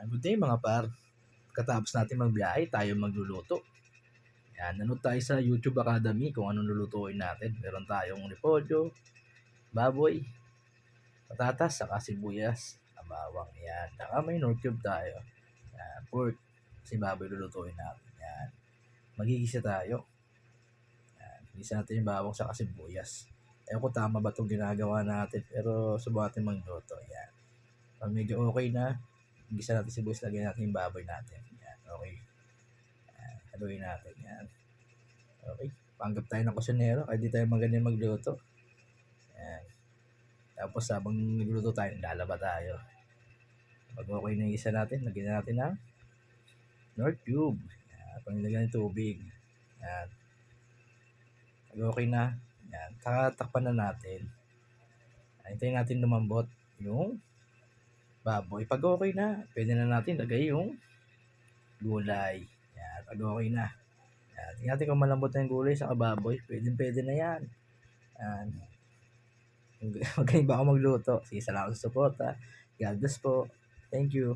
Good day mga par. Katapos natin magbiyahe, tayo magluluto. Yan, nanood tayo sa YouTube Academy kung anong lulutuin natin. Meron tayong repolyo, baboy, patatas, saka sibuyas, bawang. Yan, saka may Knorr cube tayo. Yan, pork, kasi baboy lulutuin natin. Yan, magigisa tayo. Yan, gisa natin yung bawang saka sibuyas. Ewan ko tama ba itong ginagawa natin, pero subukan natin magluto. Yan. Pag medyo okay na, gisa natin sibuyas, lagyan natin yung baboy natin. Yan, okay. Yan, haluin natin. Yan. Okay. Panggap tayo ng kusinero, kaya di tayo magaling magluto. Yan. Tapos habang nagluto tayo, lalaba tayo. Pag okay na yung isa natin, lagyan natin ng Knorr cube. Yan. Pag nilagyan ng tubig. Yan. Pag okay na, yan. Tatakpan na natin. Hintayin natin lumambot yung baboy. Pag okay na, pwede na natin lagay yung gulay. Yan, pag okay na. Yan, tingnan natin kung malambot na yung gulay sa baboy. Pwede na yan. Yan. Magaling ba ako magluto? Sige, salamat sa support ha. God bless po. Thank you.